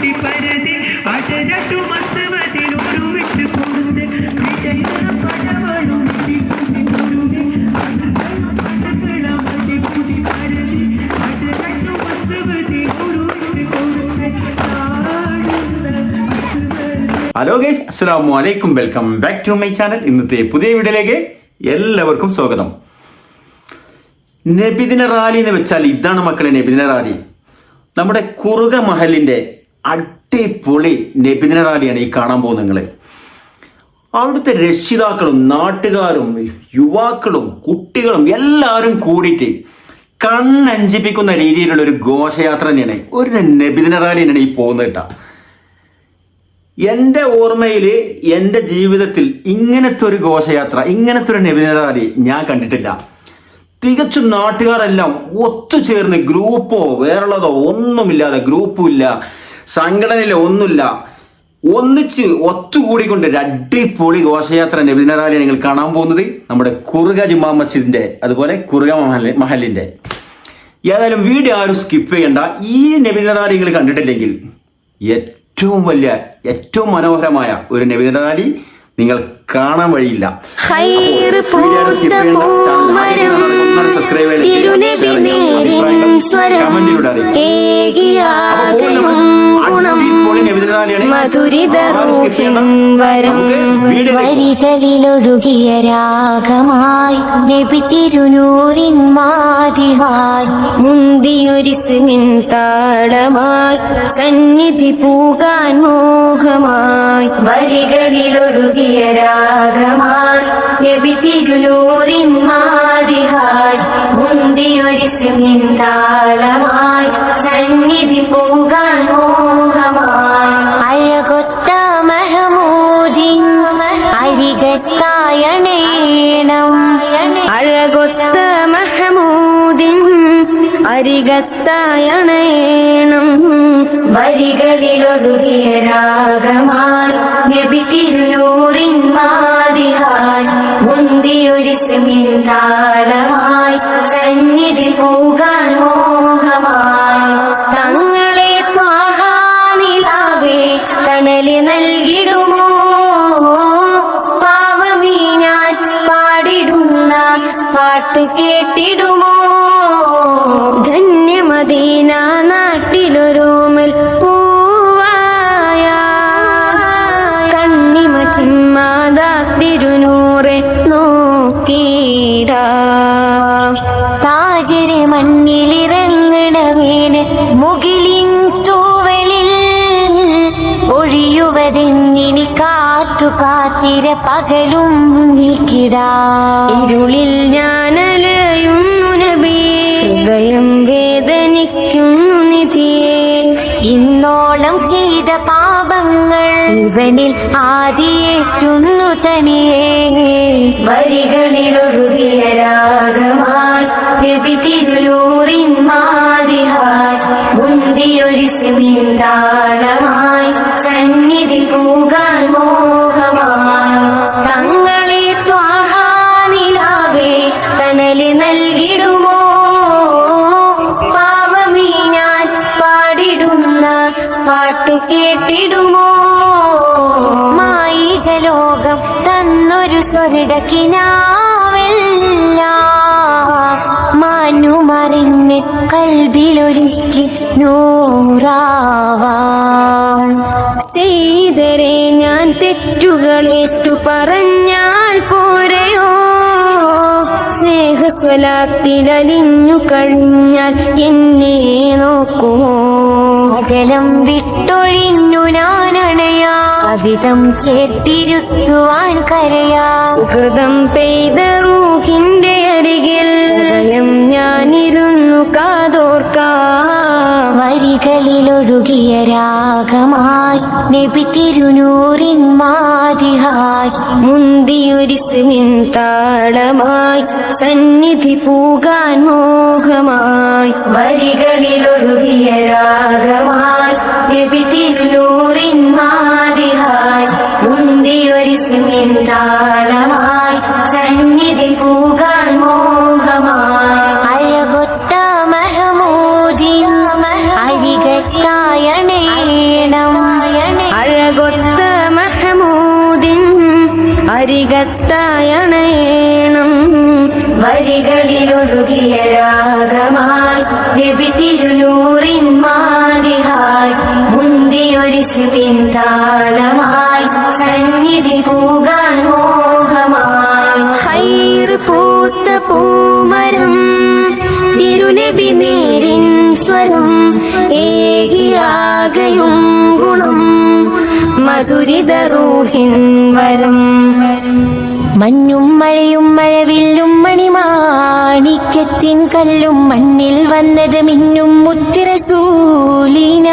കൂടി പരതി അടരട്ടു മസവതിനൊരു വിട്ട് കൊടുത്ത് വിടയുന്ന പടവളും കൂടി പൊരുതി പടകളമതി കൂടി പരതി അടരട്ടു മസവതിനൊരു വിട്ട് കൊടുത്ത് ഹലോ ഗൈസ്, അസ്സലാമു അലൈക്കും. Welcome back to my channel. ഇന്നത്തെ പുതിയ വീഡിയോയിലേക്ക് എല്ലാവർക്കും സ്വാഗതം. നബിദിന റാലി എന്ന് വെച്ചാൽ ഇതാണ് മക്കളെ നബിദിന റാലി. നമ്മുടെ കുറുക മഹലിന്റെ അടിപൊളി നബിദിന റാലിയാണ് ഈ കാണാൻ പോകുന്നത്. നിങ്ങൾ അവിടുത്തെ രക്ഷിതാക്കളും നാട്ടുകാരും യുവാക്കളും കുട്ടികളും എല്ലാവരും കൂടിയിട്ട് കണ്ണഞ്ചിപ്പിക്കുന്ന രീതിയിലുള്ള ഒരു ഘോഷയാത്ര തന്നെയാണ്, ഒരു നബിദിന റാലി തന്നെയാണ് ഈ പോകുന്നത് കേട്ടോ. എൻ്റെ ഓർമ്മയിൽ എൻ്റെ ജീവിതത്തിൽ ഇങ്ങനത്തെ ഒരു ഘോഷയാത്ര, ഇങ്ങനത്തെ ഒരു നബിദിന റാലി ഞാൻ കണ്ടിട്ടില്ല. തികച്ചും നാട്ടുകാരെല്ലാം ഒത്തുചേർന്ന്, ഗ്രൂപ്പോ വേറുള്ളതോ ഒന്നുമില്ലാതെ, ഗ്രൂപ്പും ഇല്ല, സംഘടനയിലോ ഒന്നുമില്ല, ഒന്നിച്ച് ഒത്തുകൂടിക്കൊണ്ട് ഒരു അടിപൊളി ഘോഷയാത്ര നബിദിന റാലിയാണ് നിങ്ങൾ കാണാൻ പോകുന്നത്. നമ്മുടെ കുറുക ജുമാ മസ്ജിദിന്റെ, അതുപോലെ കുറുക മഹലിന്റെ. ഏതായാലും വീഡിയോ ആരും സ്കിപ്പ് ചെയ്യണ്ട. ഈ നബിദിന റാലി നിങ്ങൾ കണ്ടിട്ടില്ലെങ്കിൽ ഏറ്റവും വലിയ, ഏറ്റവും മനോഹരമായ ഒരു നബിദിന റാലി നിങ്ങൾ കാണാൻ വഴിയില്ല. സബ്സ്ക്രൈബ് വരികളിലൊഴുകിയ രാഗമായി നബി തിരുനൂറിൻ മാതിഹായി മുന്തിയൊരിസ്മിൻ താളമായി സന്നിധി പൂകാൻ മോഹമായി വരികളിലൊഴുകിയ രാഗമായി നബി തിരുനൂറിൻ മാതിഹായി മുന്തിയൊരിസ്മിൻ താളമായി സന്നിധി പൂകാൻ മോഹമായി അഴകൊത്ത മഹമൂദിൻ അരികത്തായണേണം അഴകൊത്ത മഹമൂദിൻ അരികത്തായണേണം വരികളിലൊഴുകിയ രാഗമായി നബി തിരുനൂറിൻ മാതിഹായി മുന്തിയൊരിസ്മിൻ താളമായി സന്നിധി പൂകാൻ മോഹമായി തങ്ങളെ ത്വാഹാനിലാവേ തണല് നൽകിടുമോ പാവമീ ഞാൻ പാടിടുന്ന പാട്ട് കേട്ടിടുമോ ധന്യമദീന നാട്ടിലൊരോമൽ പൂവായ കണ്ണിമ ചിമ്മാതാ തിരുനൂറെ നോക്കീടാ താജരെ മണ്ണിലിറങ്ങണവേന് മുകിലിൻ തൂവലിൽ ഒഴിയുവതെന്നിനി കാറ്റു കാത്തിര പകലും നിൽക്കിടാ ഇരുളിൽ ഞാനലയുന്നു നബി ഹൃദയം വേദനിക്കുന്നു നിധിയേ ഇന്നോളം ചെയ്ത പാപങ്ങൾ ഇവനിൽ ആദിയേറ്റുന്നു തനിയേ വരികളിലൊഴുകിയ രാഗമായി നബി തിരുനൂറിൻ മാതിഹായി മുന്തിയൊരിസ്മിൻ താളമായി സന്നിധി പൂകാൻ മോഹമായി തങ്ങളെ ത്വാഹാനിലാവേ തണല് നൽകിടുമോ പാവമീ ഞാൻ പാടിടുന്ന പാട്ട് കേട്ടിടുമോ മായിക ലോകം തന്നൊരു സ്വർഗക്കിനാവല്ല മാനുമറിഞ്ഞ് കൽബിലൊരുക്കി നൂറാവാൻ ചെയ്തരെ ഞാൻ തെറ്റുകളേറ്റു പറഞ്ഞാൽ പോരെയോ സ്നേഹസ്വലാത്തിലലിഞ്ഞു കഴിഞ്ഞാൽ എന്നെ നോക്കുമോ സകലം വിട്ടൊഴിഞ്ഞു ഞാനണയാ സവിധം ചേർത്തിരുത്തുവാൻ കരയാ സുഹൃതം പെയ്ത റൂഹിന്റെ അരികിൽ ഹൃദയം ഞാനിരുന്നു കാതോർക്കാ വരികളിലൊഴുകിയ രാഗമായി നബി തിരുനൂറിൻ മാതിഹായി മുന്തിയൊരിസ്മിൻ താളമായി സന്നിധി പൂകാൻ മോഹമായി വരികളിലൊഴുകിയ രാഗമായി നബി തിരുനൂറിൻ മാതിഹായി മുന്തിയൊരിസ്മിൻ താളമായി സന്നിധി പൂകാൻ മോഹമായി അഴകൊത്ത മഹമൂദിൻ അരികത്തായണേണം അരികത്തായണയണം. വരികളിലൊഴുകിയ രാഗമായി നബി തിരുനൂറിൻ മാതിഹായി മുന്തിയൊരിസ്മിൻ താളമായി സന്നിധി പൂകാൻ മോഹമായി. ഖൈർ പൂത്ത പൂമരം തിരുനബി നേരിൻ സ്വരം ഏകിയാകയും ഗുണം മധുരിത റൂഹിൻ വരം. മഞ്ഞും മഴയും മഴവില്ലും മണിമാണിക്യത്തിൻ കല്ലും മണ്ണിൽ വന്നത് മിന്നും മുത്തുറസൂലിന.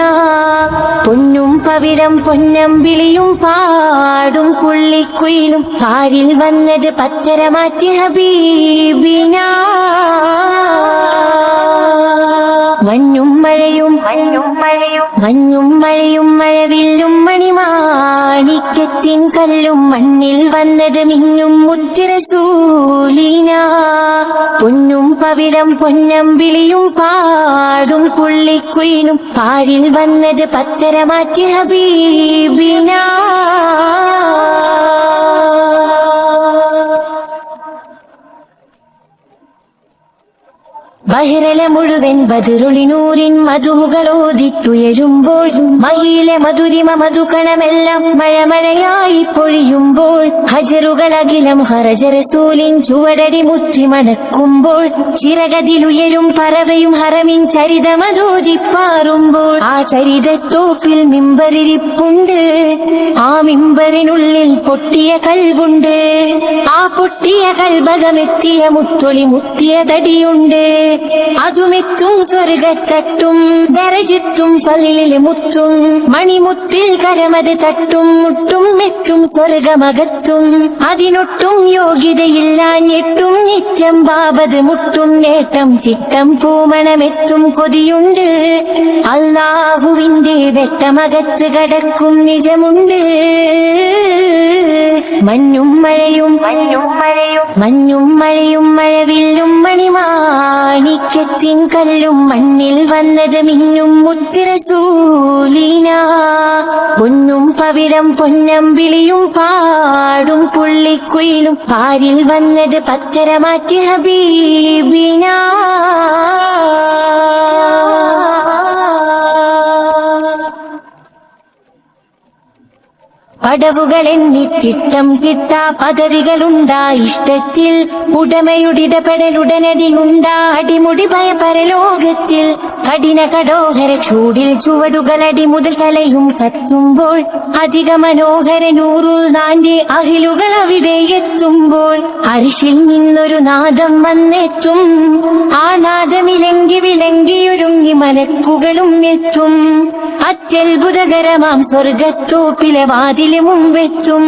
പൊന്നും പവിഴം പൊന്നമ്പിളിയും പാടും പുള്ളിക്കുയിലും പാരിൽ വന്നത് പത്തരമാറ്റി ഹബീബിന. മഞ്ഞും മഴയും മഴവില്ലും മണിമാണിക്യത്തിൻ കല്ലും മണ്ണിൽ വന്നത് മിന്നും മുത്തുറസൂലിന. പൊന്നും പവിഴം പൊന്നമ്പിളിയും പാടും പുള്ളിക്കുയിലും പാരിൽ വന്നത് പത്തരമാറ്റി ഹബീബിന. ബഹിരല മുഴുവൻ ബദറുളിനൂരിൻ മധുകളോദിത്തുയരുമ്പോൾ മഹിയിലെ മധുരിമ മധുകണമെല്ലാം മഴമഴയായി പൊഴിയുമ്പോൾ ഹജറുകളകിലം ഹറജറസൂലിൻ ചുവടടി മുത്തി മണക്കുമ്പോൾ ചിറകതിലുയരും പറവയും ഹറമിൻ ചരിതമതോദിപ്പാറുമ്പോൾ ആ ചരിതത്തോപ്പിൽ മിമ്പറിരിപ്പുണ്ട്. ആ മിമ്പറിനുള്ളിൽ പൊട്ടിയ കൽവുണ്ട്. ആ പൊട്ടിയ കൽബകമെത്തിയ മുത്തൊളി മുത്തിയ തടിയുണ്ട്. അതുമെത്തും സ്വർഗത്തട്ടും ദരജത്തും ഫലിലെ മുത്തും മണിമുത്തിൽ കരമത് തട്ടും മുട്ടും മെത്തും സ്വർഗമകത്തും അതിനൊട്ടും യോഗ്യതയില്ലാഞ്ഞിട്ടും നിത്യം ബാബത് മുട്ടും നേട്ടം ചിട്ടം പൂമണമെത്തും കൊതിയുണ്ട്. അല്ലാഹുവിന്റെ വെട്ടമകത്ത് കടക്കും നിജമുണ്ട്. മഞ്ഞും മഴയും മഴവില്ലും മണിമാണിക്യത്തിൻ കല്ലും മണ്ണിൽ വന്നത് മിന്നും മുത്തുറസൂലിന. പൊന്നും പവിഴം പൊന്നമ്പിളിയും പാടും പുള്ളിക്കുയിലും പാരിൽ വന്നത് പത്തരമാറ്റി ഹബീബിന. പടവുകളെണ്ണിത്തിട്ടം കിട്ടാ പദവികളുണ്ടാ ഇഷ്ടത്തിൽ ഉടമയുടിടപെടലുടനടിയുണ്ടാ അടിമുടി ഭയപരലോകത്തിൽ. കഠിന കടോഹര ചൂടിൽ ചുവടുകളടി മുതൽ തലയും കത്തുമ്പോൾ അധിക മനോഹര നൂറുൽ നാന്റെ അഹിലുകൾ അവിടെ എത്തുമ്പോൾ അരിശിൽ നിന്നൊരു നാദം വന്നെത്തും. ആ നാദമിലങ്കി വിലങ്കിയൊരുങ്ങി മലക്കുകളും എത്തും. അത്യത്ഭുതകരമാം സ്വർഗത്തോപ്പിലെ വാതില് മുമ്പെത്തും.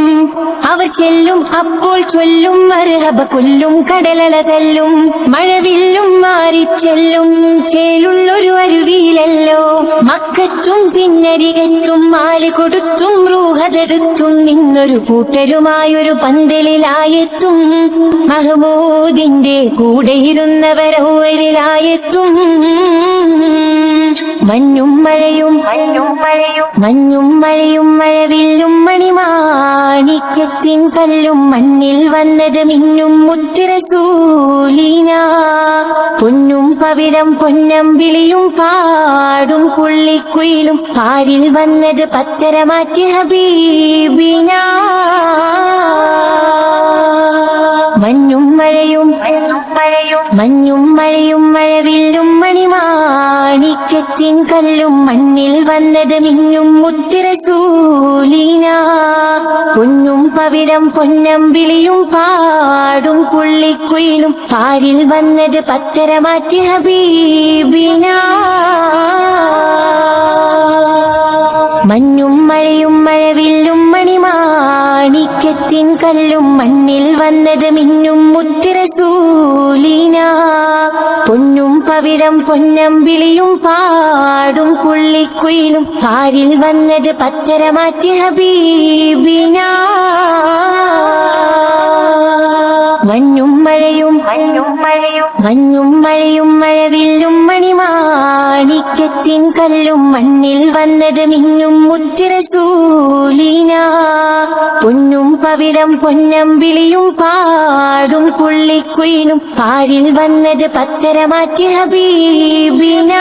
അവർ ചെല്ലും അപ്പോൾ ചൊല്ലും മർഹബ കൊല്ലും കടലല തല്ലും മഴവില്ലും മാറിച്ചെല്ലും ചേലുള്ളൊരു അരുവിയിലല്ലോ. മക്കത്തും പിന്നരികത്തും മാല് കൊടുത്തും റൂഹതെടുത്തും നിന്നൊരു കൂട്ടരുമായൊരു പന്തലിലായെത്തും. മഹമൂദിന്റെ കൂടെയിരുന്നവരവരിലായെത്തും. മഞ്ഞും മഴയും മഴവില്ലും മണിമാണിക്യത്തിൻ കല്ലും മണ്ണിൽ വന്നത് മിന്നും മുത്തുറസൂലിന. പൊന്നും പവിഴം പൊന്നമ്പിളിയും പാടും പുള്ളിക്കുയിലും പാരിൽ വന്നത് പത്തരമാറ്റി ഹബീബിന. മഞ്ഞും മഴയും മഴവില്ലും മണിമാണിക്യത്തിൻ കല്ലും മണ്ണിൽ വന്നത് മിന്നും മുത്തുറസൂലിന. പൊന്നും പവിഴം പൊന്നമ്പിളിയും പാടും പുള്ളിക്കുയിലും പാരിൽ വന്നത് പത്തരമാറ്റി ഹബീബിന. മഞ്ഞും മഴവില്ലും മണിമാണിക്യത്തിൻ കല്ലും മണ്ണിൽ വന്നത് മിന്നും മുത്തുറസൂലിന. പൊന്നും പവിഴം പൊന്നമ്പിളിയും പാടും പുള്ളിക്കുയിലും പാരിൽ വന്നത് പത്തരമാറ്റി ഹബീബിന. മഞ്ഞും മഴയും മഞ്ഞും മഴയും മഴവില്ലും മണിമാണിക്യത്തിൻ കല്ലും മണ്ണിൽ വന്നത് മിന്നും മുത്തുറസൂലിന പൊന്നും പവിഴം പൊന്നമ്പിളിയും പാടും പുള്ളിക്കുയിലും പാരിൽ വന്നത് പത്തരമാറ്റി ഹബീബിന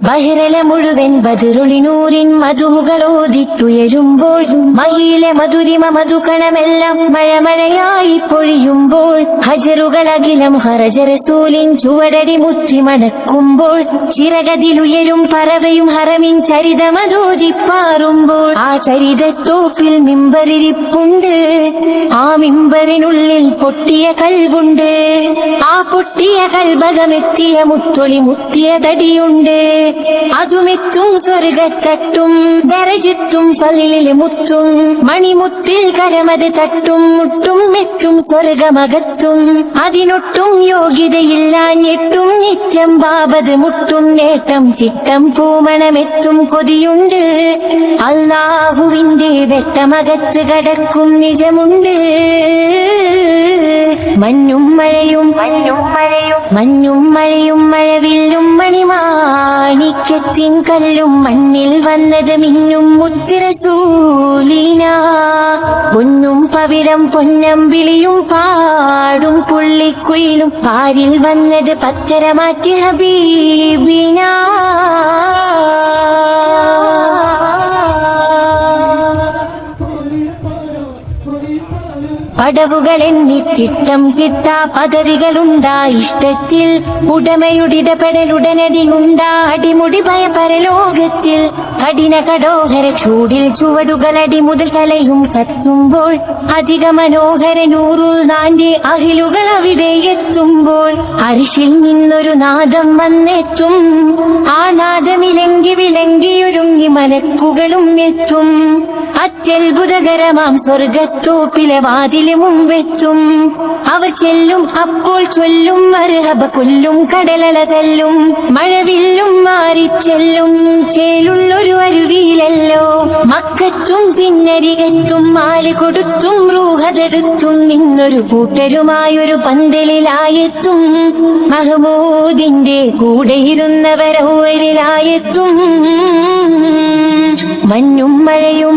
ബഹിരല മുഴുവൻ ബദറുളിനൂരിൻ മധുകളോദിറ്റുയരുമ്പോൾ മഹിയിലെ മധുരിമ മധുകണമെല്ലാം മഴമഴയായി പൊഴിയുമ്പോൾ ഹജറുകളകിലം ഹറജറസൂലിൻ ചുവടടി മുത്തി മണക്കുമ്പോൾ ചിറകതിലുയരും പറവയും ഹറമിൻ ചരിതമതോദിപ്പാറുമ്പോൾ ആ ചരിതത്തോപ്പിൽ മിമ്പറിരിപ്പുണ്ട് ആ മിമ്പറിനുള്ളിൽ പൊട്ടിയ കൽവുണ്ട് ആ പൊട്ടിയ കൽബകമെത്തിയ മുത്തൊളി മുത്തിയ തടിയുണ്ട് അതുമെത്തും സ്വർഗത്തട്ടും ദരജത്തും ഫലിലെ മുത്തും മണിമുത്തിൽ കരമത് തട്ടും മുട്ടും മെത്തും സ്വർഗമകത്തും അതിനൊട്ടും യോഗ്യതയില്ലാഞ്ഞിട്ടും നിത്യം ബാബത് മുട്ടും നേട്ടം തിട്ടം പൂമണമെത്തും കൊതിയുണ്ട് അല്ലാഹുവിന്റെ വെട്ടമകത്ത് കടക്കും നിജമുണ്ട് മഞ്ഞും മഴയും മഞ്ഞും മഴയും മഴവില്ലും മണിമാണിക്യത്തിൻ കല്ലും മണ്ണിൽ വന്നത് മിന്നും മുത്തുറസൂലിന പൊന്നും പവിഴം പൊന്നമ്പിളിയും പാടും പുള്ളിക്കുയിലും പാരിൽ വന്നത് പത്തരമാറ്റി ഹബീബിന പടവുകളെണ്ണിത്തിട്ടം കിട്ടാ പദവികളുണ്ടാ ഇഷ്ടത്തിൽ ഉടമയുടിടപെടലുടനടിയുണ്ടാ അടിമുടി ഭയപരലോകത്തിൽ കഠിന കടോഹര ചൂടിൽ ചുവടുകളടി മുതൽ തലയും കത്തുമ്പോൾ അധിക മനോഹര നൂറുൽ നാന്റെ അഹിലുകൾ അവിടെ എത്തുമ്പോൾ അരിശിൽ നിന്നൊരു നാദം വന്നെത്തും ആ നാദമിലങ്കി വിലങ്കിയൊരുങ്ങി മലക്കുകളും എത്തും അത്യത്ഭുതകരമാം സ്വർഗത്തോപ്പിലെ വാതില് മുമ്പെത്തും അവർ ചെല്ലും അപ്പോൾ ചൊല്ലും മർഹബ കൊല്ലും കടലല തല്ലും മഴവില്ലും മാറിച്ചെല്ലും ചേലുള്ളൊരു അരുവിയിലല്ലോ മക്കത്തും പിന്നരികത്തും മാല് കൊടുത്തും റൂഹതെടുത്തും നിന്നൊരു കൂട്ടരുമായൊരു പന്തലിലായെത്തും മഹമൂദിന്റെ കൂടെയിരുന്നവരവരിലായെത്തും മഞ്ഞും മഴയും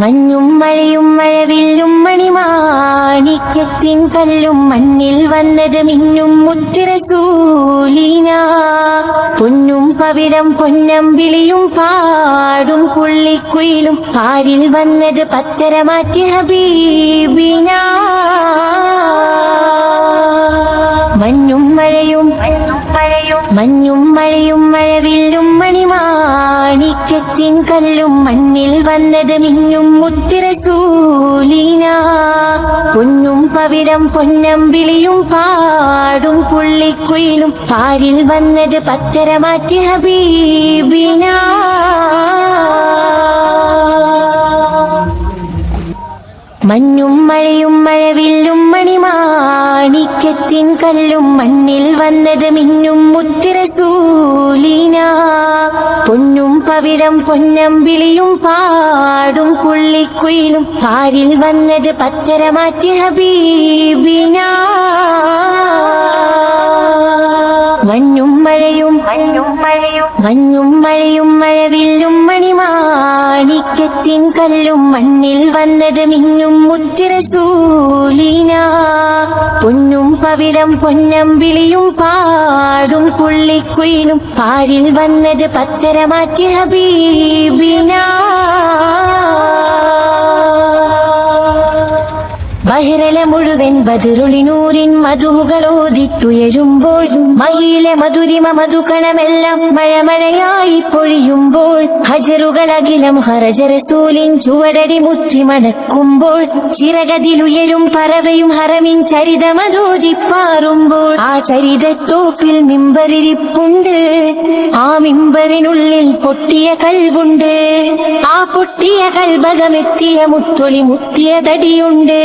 മഞ്ഞും മഴയും മഴവില്ലും മണിമാണിക്യത്തിൻ കല്ലും മണ്ണിൽ വന്നത് മിന്നും മുത്തുറസൂലിന പൊന്നും പവിഴം പൊന്നമ്പിളിയും പാടും പുള്ളിക്കുയിലും പാരിൽ വന്നത് പത്തരമാറ്റി ഹബീബിന മഞ്ഞും മഴയും മഞ്ഞും മഴയും മഴവില്ലും മണിമാണിക്യത്തിൻ കല്ലും മണ്ണിൽ വന്നത് മിന്നും മുത്തുറസൂലിന പൊന്നും പവിഴം പൊന്നമ്പിളിയും പാടും പുള്ളിക്കുയിലും പാരിൽ വന്നത് പത്തരമാറ്റി ഹബീബിന മഞ്ഞും മഴയും മഴവില്ലും മണിമാണിക്യത്തിൻ കല്ലും മണ്ണിൽ വന്നത് മിന്നും മുത്തുറസൂലിന പൊന്നും പവിഴം പൊന്നമ്പിളിയും പാടും പുള്ളിക്കുയിലും പാരിൽ വന്നത് പത്തരമാറ്റി ഹബീബിന മഞ്ഞും മഴയും മഞ്ഞും മഴയും മഴവില്ലും മണിമാണിക്യത്തിൻ കല്ലും മണ്ണിൽ വന്നത് മിന്നും മുത്തുറസൂലിന പൊന്നും പവിഴം പൊന്നമ്പിളിയും പാടും പുള്ളിക്കുയിലും പാരിൽ വന്നത് പത്തരമാറ്റി ഹബീബിന ബഹിരല മുഴുവൻ ബദറുളിനൂരിൻ മധുകളോദിറ്റുയരുമ്പോൾ മഹിയിലെ മധുരിമ മധുകണമെല്ലാം മഴമഴയായി പൊഴിയുമ്പോൾ ഹജറുകളകിലം ഹറജറസൂലിൻ ചുവടടി മുത്തി മണക്കുമ്പോൾ ചിറകതിലുയരും പറവയും ഹറമിൻ ചരിതമതോദിപ്പാറുമ്പോൾ ആ ചരിതത്തോപ്പിൽ മിമ്പറിരിപ്പുണ്ട് ആ മിമ്പറിനുള്ളിൽ പൊട്ടിയ കൽവുണ്ട് ആ പൊട്ടിയ കൽബകമെത്തിയ മുത്തൊളി മുത്തിയ തടിയുണ്ട്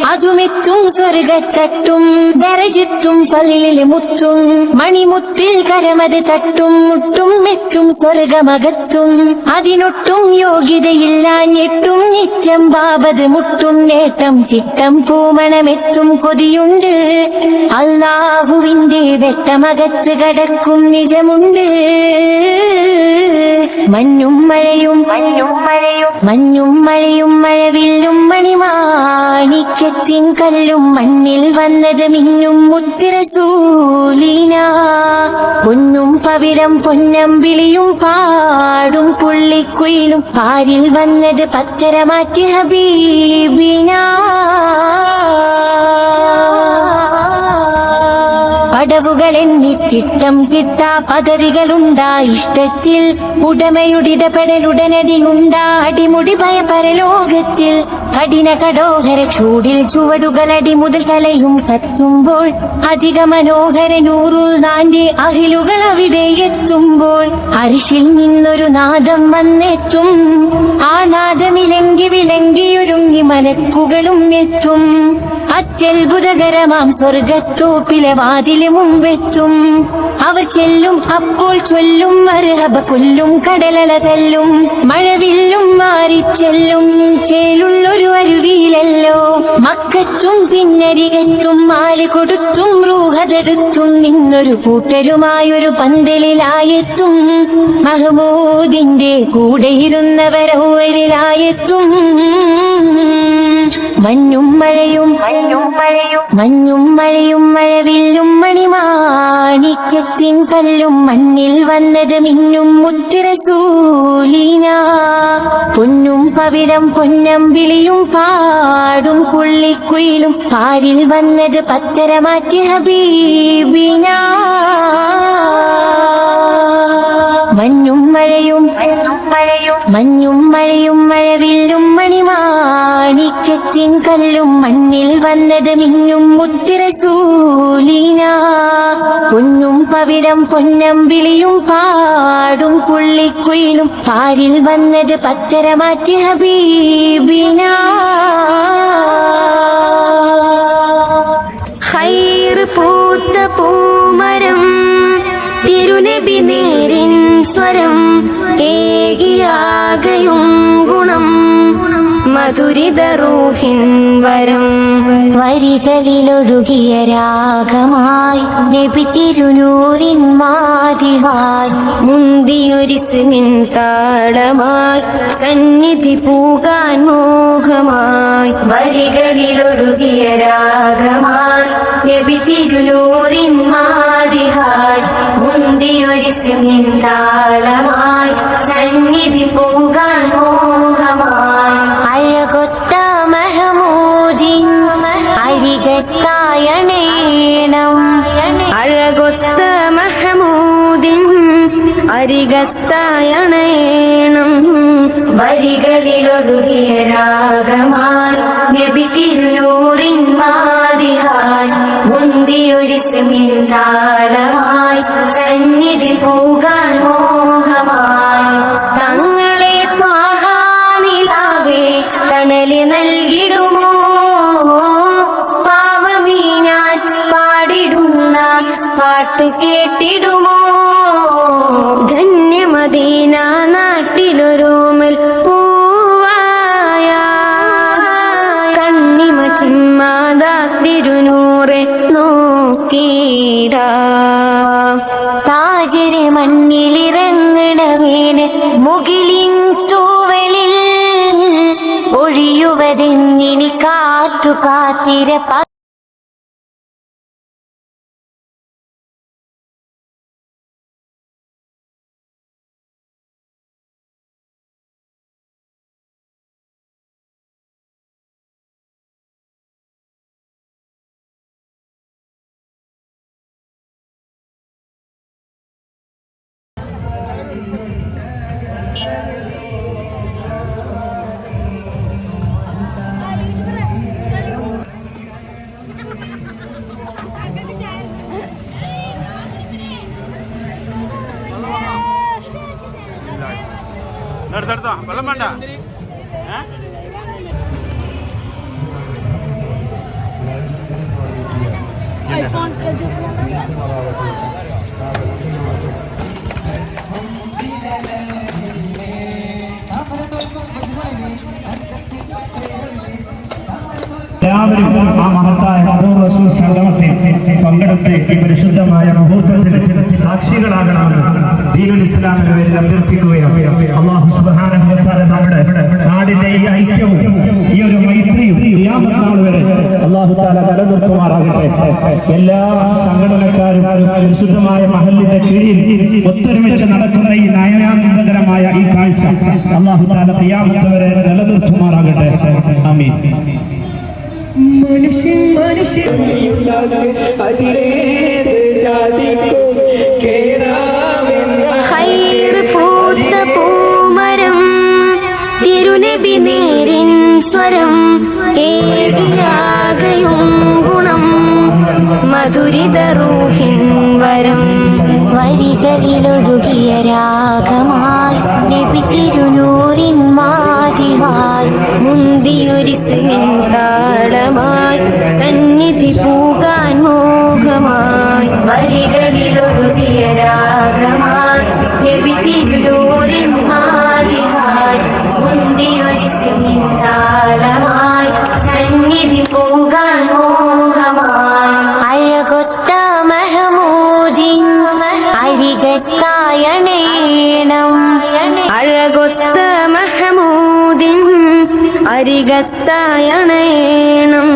അതുമെത്തും സ്വർഗത്തട്ടും ദരജത്തും ഫലിലെ മുത്തും മണിമുത്തിൽ കരമത് തട്ടും മുട്ടും മെത്തും സ്വർഗമകത്തും അതിനൊട്ടും യോഗ്യതയില്ലാഞ്ഞിട്ടും നിത്യം ബാബത് മുട്ടും നേട്ടം ചിട്ടം പൂമണമെത്തും കൊതിയുണ്ട് അല്ലാഹുവിന്റെ വെട്ടമകത്ത് കടക്കും നിജമുണ്ട് മഞ്ഞും മഴയും മഴവില്ലും മണിമാണിക്യത്തിൻ കല്ലും മണ്ണിൽ വന്നത് മിന്നും മുത്തുറസൂലിന പൊന്നും പവിടം പൊന്നമ്പിളിയും പാടും പുള്ളിക്കുയിലും പാരിൽ വന്നത് പത്തരമാറ്റി ഹബീബിന പടവുകൾ എണ്ണിത്തിട്ടം കിട്ടാ പദവികളുണ്ടാ ഇഷ്ടത്തിൽ ഉടമയുടിടപെടലുടനടിയുണ്ടാ അടിമുടി ഭയപരലോകത്തിൽ കഠിന കടോഹര ചൂടിൽ ചുവടുകൾ അടിമുതൽ തലയും കത്തുമ്പോൾ അധിക മനോഹര നൂറുൽ നാന്റെ അഹിലുകൾ അവിടെ എത്തുമ്പോൾ അരിശിൽ നിന്നൊരു നാദം വന്നെത്തും ആ നാദമിലങ്കി വിലങ്കിയൊരുങ്ങി മലക്കുകളും എത്തും അത്യത്ഭുതകരമാം സ്വർഗത്തോപ്പിലെ വാതില് മുമ്പെത്തും അവർ ചെല്ലും അപ്പോൾ ചൊല്ലും മർഹബ കൊല്ലും കടലല തല്ലും മഴവില്ലും മാറിച്ചെല്ലും ചേലുള്ളൊരു അരുവിയിലല്ലോ മക്കത്തും പിന്നരികത്തും മാല് കൊടുത്തും റൂഹതെടുത്തും നിന്നൊരു കൂട്ടരുമായൊരു പന്തലിലായെത്തും മഹമൂദിന്റെ കൂടെയിരുന്നവരൗവരിലായെത്തും മഞ്ഞും മഴയും മഴവില്ലും മണിമാണിക്യത്തിൻ കല്ലും മണ്ണിൽ വന്നത് മിന്നും മുത്തുറസൂലിന പൊന്നും പവിടം പൊന്നമ്പിളിയും പാടും പുള്ളിക്കുയിലും പാരിൽ വന്നത് പത്തരമാറ്റി ഹബീബിന മഞ്ഞും മഴയും മഴവില്ലും മണിമാണിക്യത്തിൻ കല്ലും മണ്ണിൽ വന്നത് മിന്നും മുത്തുറസൂലിന പൊന്നും പവിടം പൊന്നമ്പിളിയും പാടും പുള്ളിക്കുയിലും പാരിൽ വന്നത് പത്തരമാറ്റി ഹബീബിന ഖൈർ പൂത്ത പൂമരം തിരുനബി നേരിൻ സ്വരം ഏകിയാകയും ഗുണം മധുരിത റൂഹിൻ വരം വരികളിലൊഴുകിയ രാഗമായി നബി തിരുനൂറിൻ മാതിഹായി മുന്തിയൊരിസ്മിൻ താളമായി സന്നിധി പൂകാൻ മോഹമായി വരികളിലൊഴുകിയ രാഗമായി നബി തിരുനൂറിൻ മാതിഹായി മുന്തിയൊരിസ്മിൻ താളമായി സന്നിധി പൂകാൻ മോഹമായി അഴകൊത്ത മഹമൂദിൻ അരികത്തായണേണം അഴകൊത്ത മഹമൂദിൻ അരികത്തായണേണം വരികളിലൊടുകിയ രാഗമായി നബി തിരുനൂറിൻ മാതിഹായി മുന്തിയൊരിസ്മിൻ താളമായി സന്നിധി പോകാൻ മോഹമായി തങ്ങളെ പാഹാനിലാവേ തണല് നൽകിടുമോ പാവമീ ഞാൻ പാടിടുന്ന പാട്ട് കേട്ടിടുമോ ധന്യമദീന നാട്ടിലൊരുമൽ പൂവായ കണ്ണിമ ചിമ്മാതാ തിരുനൂറെ നോക്കീടാ താജരെ മണ്ണിലിറങ്ങണവേന് മുകിലിൻ തൂവലിൽ ഒഴിയുവതെന്നിനി കാറ്റു കാത്തിര വെള്ളം വേണ്ട എല്ലാവരും ആ മഹത്തായ മദൂർ റസൂൽ സംഗമത്തിൽ പങ്കെടുത്ത് ഈ പരിശുദ്ധമായ മുഹൂർത്തത്തിന് സാക്ഷികളാകണമെന്ന് ദീനുൽ ഇസ്ലാമിന് പേരിൽ അഭ്യർത്ഥിക്കുകയാണ്. അല്ലാഹു സുബ്ഹാനഹു വ തആല നമ്മുടെ നാടിന്റെ ഈ ഐക്യവും ഈ ഒരു മൈത്രിയും ഖിയാമത്ത് നാൾ വരെ അല്ലാഹു തആല നിലനിർത്തുമാറാകട്ടെ. എല്ലാ സംഘടനക്കാരും പരിശുദ്ധമായ മഹല്ലിന്റെ കീഴിൽ ഒത്തൊരുമിച്ച് നടക്കുന്ന ഈ നയനാനന്ദകരമായ ഈ കാഴ്ച അല്ലാഹു തആല ഖിയാമത്ത് വരെ നിലനിർത്തുമാറാകട്ടെ. ആമീൻ. മനുഷ്യൻ അതിലേത് ജാതിക്കും കേറാമെന്ന ഖൈർ പൂത്ത പൂമരം തിരുനബി നേരിൻ സ്വരം ഏകിയാകയും ഗുണം മധുരിത റൂഹിൻ വരം വരികളിലൊഴുകിയ രാഗമായി നബി തിരുനൂറിൻ മാതിഹാൽ മുന്തിയൊരിസ്മിൻ താളമായി സന്നിധി പൂകാൻ മോഹമായി വരികളിലൊഴുകിയ രാഗമായി നബി തിരുനൂറിൻ മാതിഹാൽ മുന്തിയൊരിസ്മിൻ താളമായി സന്നിധി പൂകാൻ മോഹമായി അഴകൊത്ത മഹമൂദിൻ അരികത്തായണേണം അഴകൊത്ത മഹമൂദിൻ അരികത്തായണേണം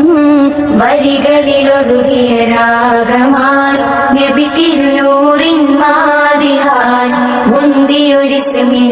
വരികളിലൊഴുകിയ രാഗമായി നബി തിരുനൂറിൻ മാതിഹാൽ മുന്തിയൊരിസ്മിൻ